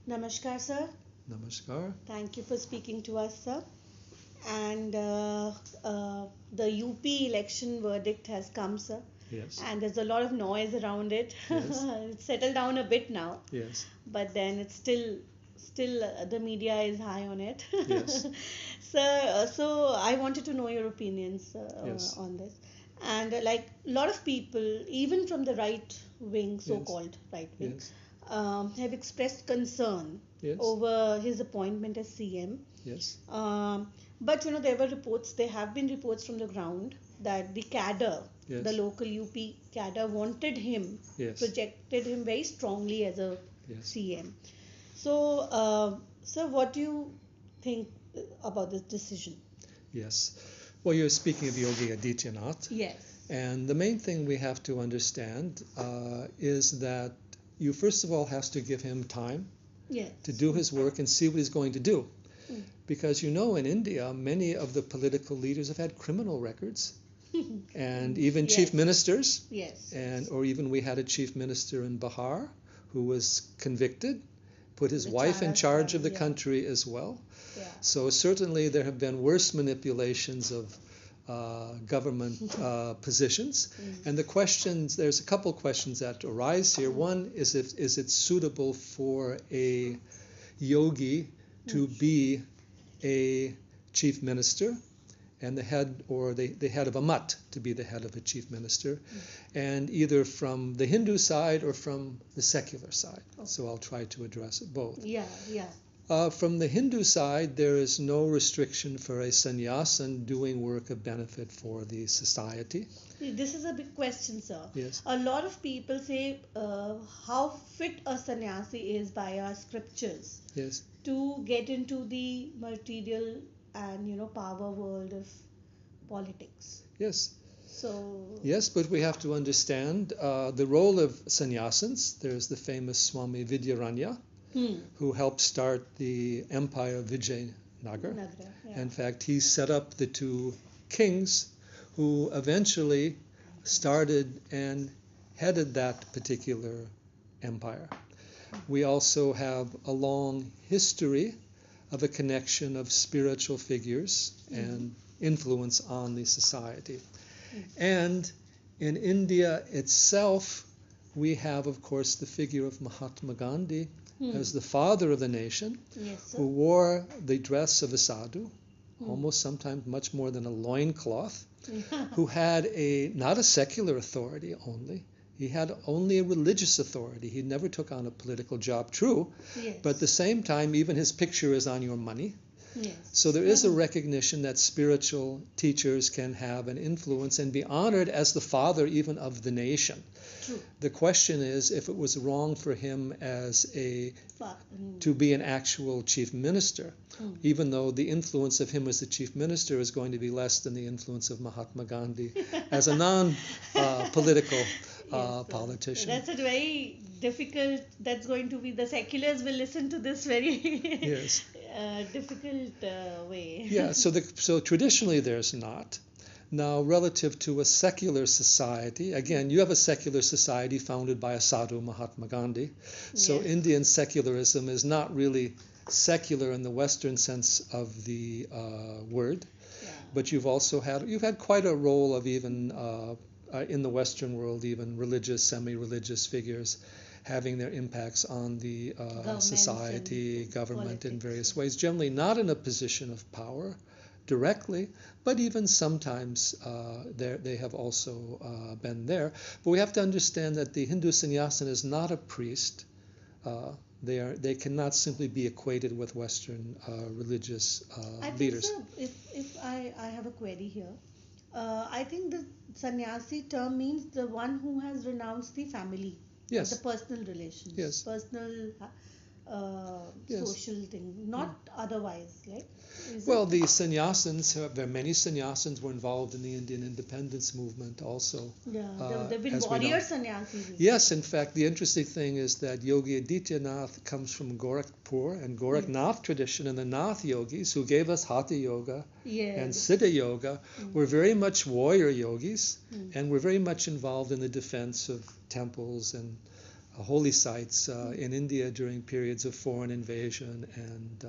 Namaskar, sir. Namaskar. Thank you for speaking to us, sir. And the UP election verdict has come, sir. Yes. And there's a lot of noise around it. Yes. It's settled down a bit now, Yes. but then it's still the media is high on it. Yes. Sir, so I wanted to know your opinions Yes. on this. And like a lot of people, even from the right wing, Yes. so-called right wing, Yes. have expressed concern Yes. over his appointment as CM. Yes. But there have been reports from the ground that the cadre, Yes. the local UP cadre, wanted him, Yes. projected him very strongly as a Yes. CM. So, sir, what do you think about this decision? Yes. Well, you're speaking of Yogi Adityanath. Yes. And the main thing we have to understand is that you first of all has to give him time Yes. to do his work and see what he's going to do. Mm. Because in India, many of the political leaders have had criminal records, and even Yes. chief ministers, Yes. or even we had a chief minister in Bihar who was convicted, put his The wife in charge of the yeah. country as well. Yeah. So certainly there have been worse manipulations of government positions. And there's a couple questions that arise here. One is it suitable for a yogi to be a chief minister and the head of a mutt to be the head of a chief minister, and either from the Hindu side or from the secular side. So I'll try to address it both. Yeah. Yeah. From the Hindu side, there is no restriction for a sannyasin doing work of benefit for the society. This is a big question, sir. Yes. A lot of people say how fit a sannyasi is by our scriptures Yes. to get into the material and power world of politics. Yes. So Yes, but we have to understand the role of sannyasins. There's the famous Swami Vidyaranya, who helped start the empire of Vijayanagar. Nagra, yeah. In fact, he set up the two kings who eventually started and headed that particular empire. We also have a long history of a connection of spiritual figures and influence on the society. And in India itself, we have, of course, the figure of Mahatma Gandhi as the father of the nation, Yes, sir. who wore the dress of a sadhu, almost sometimes much more than a loincloth, who had not a secular authority only. He had only a religious authority. He never took on a political job, true, Yes. but at the same time, even his picture is on your money. Yes. So there is a recognition that spiritual teachers can have an influence and be honored as the father even of the nation. True. The question is if it was wrong for him to be an actual chief minister, even though the influence of him as the chief minister is going to be less than the influence of Mahatma Gandhi as a non-political politician. That's a very difficult. That's going to be the seculars will listen to this very Yes. difficult way. Yeah. So traditionally there's not. Now, relative to a secular society, again, you have a secular society founded by a sadhu, Mahatma Gandhi. So Yes. Indian secularism is not really secular in the Western sense of the word, but you've had quite a role of even in the Western world, even religious, semi-religious figures having their impacts on the society, government in various ways, generally not in a position of power directly, but even sometimes they have also been there. But we have to understand that the Hindu sannyasin is not a priest. They cannot simply be equated with Western religious leaders. I think so. If I have a query here, I think the sannyasi term means the one who has renounced the family, Yes. the personal relations, Yes. personal Yes. social thing, not otherwise, right? Well, the sannyasins, there are many sannyasins were involved in the Indian independence movement also. Yeah, they've been as we know. warrior sannyasis. Yes, in fact, the interesting thing is that Yogi Adityanath comes from Gorakhpur and Gorakhnath tradition, and the Nath yogis who gave us Hatha Yoga and Siddha Yoga were very much warrior yogis and were very much involved in the defense of temples and holy sites in India during periods of foreign invasion and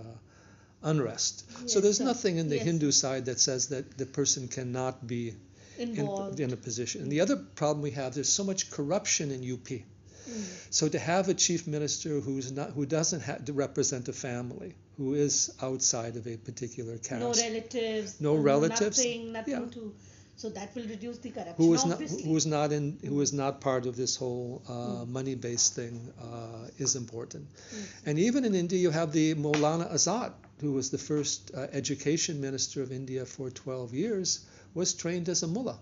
unrest. Yes, So there's sir. nothing in the Yes. Hindu side that says that the person cannot be Involved. in a position. And the other problem we have, there's so much corruption in UP. Mm. So to have a chief minister who doesn't have to represent a family, who is outside of a particular caste, No relatives. nothing Nothing to. So that will reduce the corruption. who is obviously. who is not part of this whole money-based thing is important. And even in India, you have the Maulana Azad, who was the first education minister of India for 12 years, was trained as a mullah.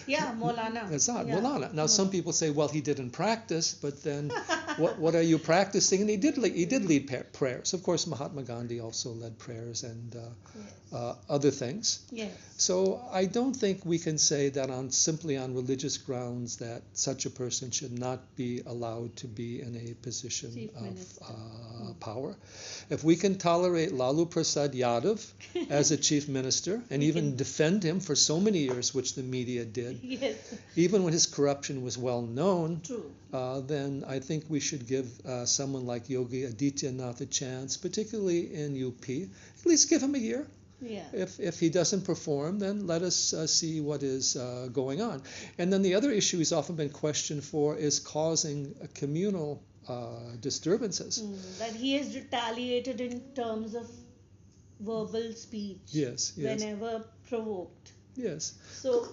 Yeah, Maulana. Azad, Yeah. Maulana. Now some people say, well, he didn't practice, but then what are you practicing? And he did lead prayers. Of course, Mahatma Gandhi also led prayers and other things. Yes. So I don't think we can say that simply on religious grounds that such a person should not be allowed to be in a position Chief of Minister. power. If we can tolerate Lalu Prasad Yadav as a chief minister and even defend him for so many years, which the media did, Yes. even when his corruption was well known, True. then I think we should give someone like Yogi Adityanath a chance, particularly in UP. At least give him a year. Yeah. If he doesn't perform, then let us see what is going on. And then the other issue he's often been questioned for is causing communal disturbances. That he has retaliated in terms of verbal speech. Yes. Whenever provoked. Yes. So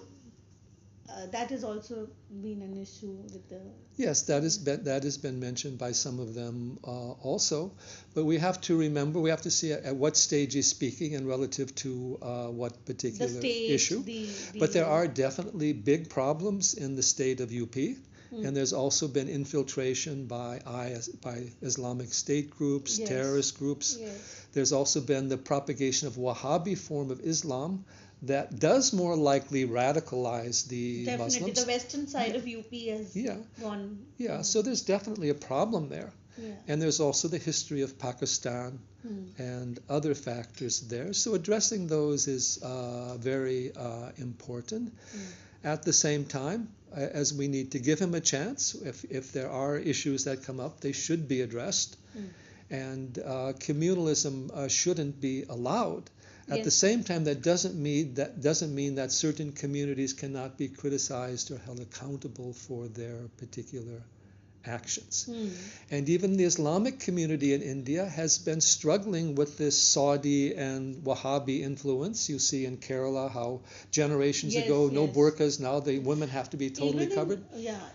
that has also been an issue with the. Yes, that has been mentioned by some of them also. But we have to remember, we have to see at what stage he's speaking and relative to what particular issue. But there are definitely big problems in the state of UP. And there's also been infiltration by Islamic State groups, Yes. terrorist groups. Yes. There's also been the propagation of Wahhabi form of Islam that does more likely radicalize the Definitely, Muslims. the western side of UP has gone. Yeah, so there's definitely a problem there. Yeah. And there's also the history of Pakistan and other factors there. So addressing those is very important. At the same time, as we need to give him a chance, if there are issues that come up, they should be addressed. And communalism shouldn't be allowed. At the same time, that doesn't mean that certain communities cannot be criticized or held accountable for their particular actions. And even the Islamic community in India has been struggling with this Saudi and Wahhabi influence. You see in Kerala how generations ago, no burqas, now the women have to be totally covered.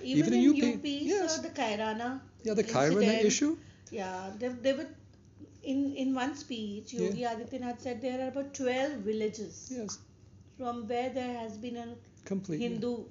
Even in UP, yes. so the Kairana. The Kairana issue. Yeah, they were. In one speech, Yogi Adityanath said there are about 12 villages from where there has been a complete Hindu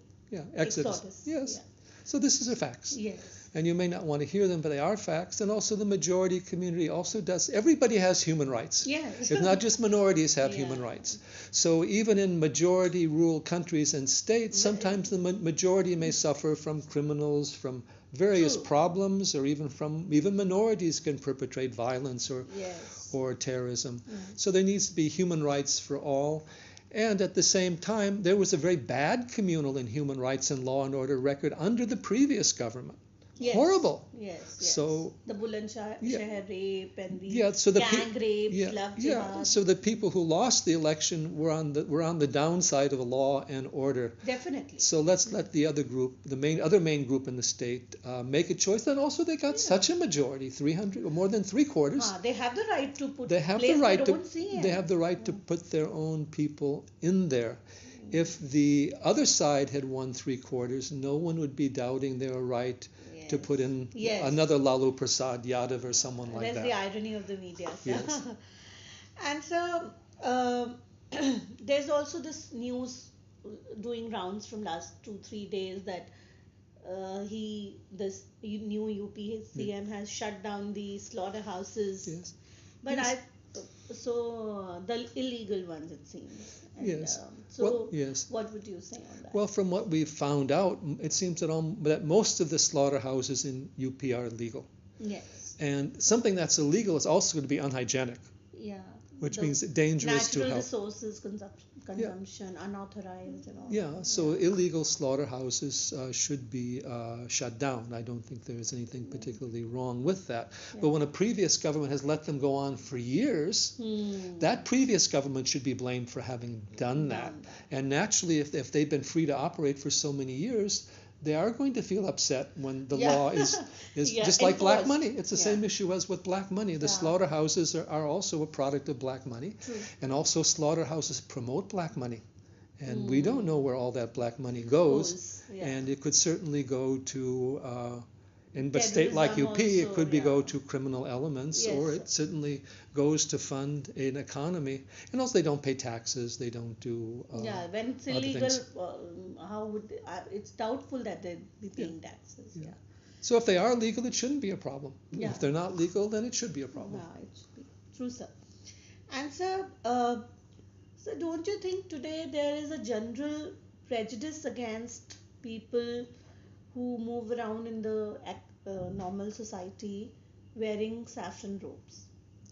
exodus. Yes. Yeah. So this is a facts. Yes. And you may not want to hear them, but they are facts. And also the majority community also does. Everybody has human rights. Yes. It's not just minorities have human rights. So even in majority rule countries and states, sometimes the majority may suffer from criminals, from various problems, or even minorities can perpetrate violence or terrorism. So there needs to be human rights for all. And at the same time, there was a very bad communal and human rights and law and order record under the previous government. Yes. Horrible. Yes. So the Bulandshahr rape and the gang rape, love jihad. So the people who lost the election were on the downside of law and order. Definitely. So let's let the other group, other main group in the state, make a choice. And also they got such a majority, 300 or more than 3/4. They have the right to put. They have the right to put their own people in there. If the other side had won 3/4, no one would be doubting their right to put in another Lalu Prasad Yadav or someone like that. That's the irony of the media. Yes. And so there's also this news doing rounds from last 2-3 days that this new UP CM has shut down the slaughterhouses. Yes. But the illegal ones, it seems. And, yes. What would you say on that? Well, from what we've found out, it seems that most of the slaughterhouses in UP are illegal. Yes. And something that's illegal is also going to be unhygienic. Yeah. which means dangerous to health. Natural resources consumption, unauthorized and all. Yeah, so illegal slaughterhouses should be shut down. I don't think there is anything particularly wrong with that. Yeah. But when a previous government has let them go on for years, that previous government should be blamed for having done that. And naturally, if they've been free to operate for so many years, they are going to feel upset when the law is just like black money. It's the same issue as with black money. The slaughterhouses are also a product of black money. True. And also slaughterhouses promote black money. And we don't know where all that black money goes. And it could certainly go to, in a state like UP, it could go to criminal elements, or it certainly goes to fund an economy. And also they don't pay taxes, they don't do when it's illegal, how would it's doubtful that they'd be paying taxes. So if they are legal, it shouldn't be a problem. If they're not legal, then it should be a problem. Yeah, it should be. True, sir. And sir, so don't you think today there is a general prejudice against people who move around in the normal society wearing saffron robes?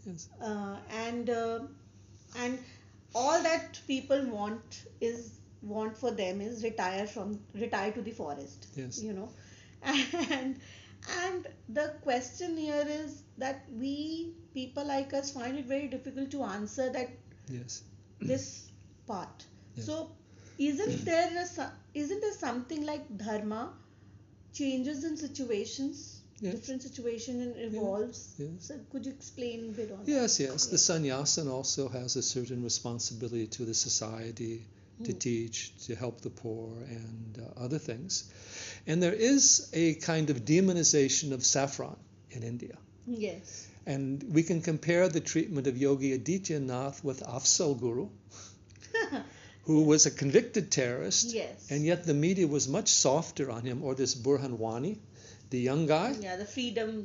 Yes. And all that people want for them is retire to the forest. Yes. You know, and the question here is that we people like us find it very difficult to answer that. Yes. This part. Yes. So isn't there something like dharma changes in situations, different situations, and evolves? Yes. So could you explain a bit on that? Yes. The sannyasin also has a certain responsibility to the society, to teach, to help the poor, and other things. And there is a kind of demonization of saffron in India. Yes. And we can compare the treatment of Yogi Adityanath with Afzal Guru, who was a convicted terrorist, and yet the media was much softer on him, or this Burhan Wani, the young guy. Yeah, the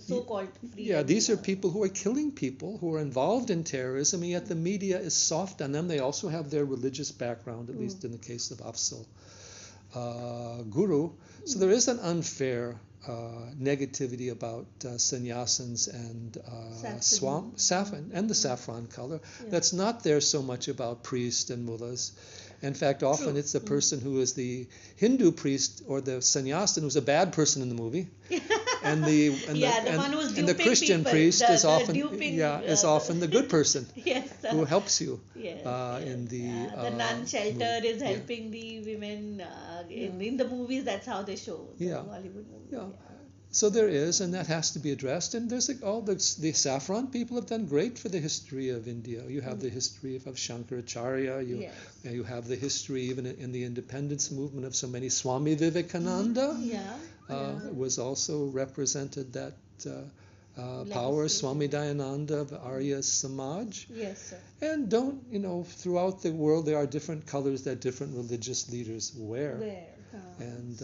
so-called freedom. Yeah, these are people who are killing people, who are involved in terrorism, and yet the media is soft on them. They also have their religious background, at least in the case of Afzal Guru. So there is an unfair negativity about sannyasins and saffron and the saffron color. That's not there so much about priests and mullahs. In fact, often it's the person who is the Hindu priest or the sannyasin who's a bad person in the movie, and the Christian priest is often the good person who helps you in the nun shelter is helping the women in the movies. That's how they show the Hollywood movies. So there is, and that has to be addressed. And there's all the saffron people have done great for the history of India. You have the history of Shankaracharya. You have the history even in the independence movement of so many. Swami Vivekananda was also represented that power. Swami Dayananda of Arya Samaj. Yes, sir. And throughout the world there are different colors that different religious leaders wear.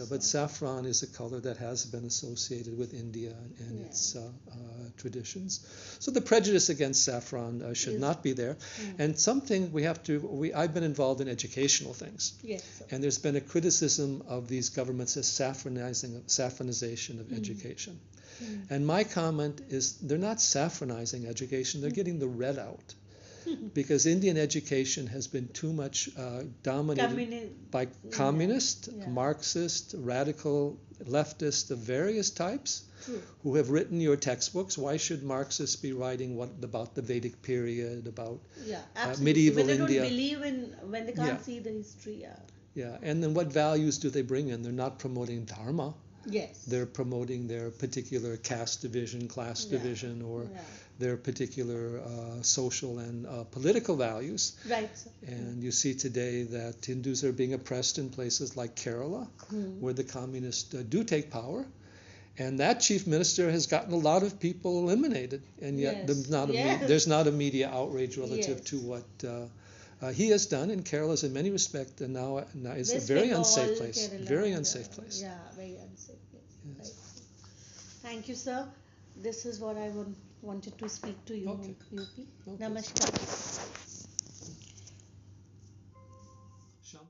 But saffron is a color that has been associated with India and its traditions. So the prejudice against saffron should not be there. And something I've been involved in educational things. Yes, sir. And there's been a criticism of these governments as saffronization of education. And my comment is they're not saffronizing education, they're getting the red out. Because Indian education has been too much dominated by communist, Marxist, radical, leftist of various types who have written your textbooks. Why should Marxists be writing about the Vedic period, about medieval India? When they don't believe when they can't see the history. And then what values do they bring in? They're not promoting dharma. Yes. They're promoting their particular caste division, class division, or their particular social and political values. Right. And you see today that Hindus are being oppressed in places like Kerala, where the communists do take power. And that chief minister has gotten a lot of people eliminated. And yet there's not a media outrage relative to what he has done. And Kerala is in many respects and now is a very unsafe place. Very unsafe place. Yeah, very unsafe place. Yes. Right. Thank you, sir. This is what I wanted to speak to you, UP. Namaskar.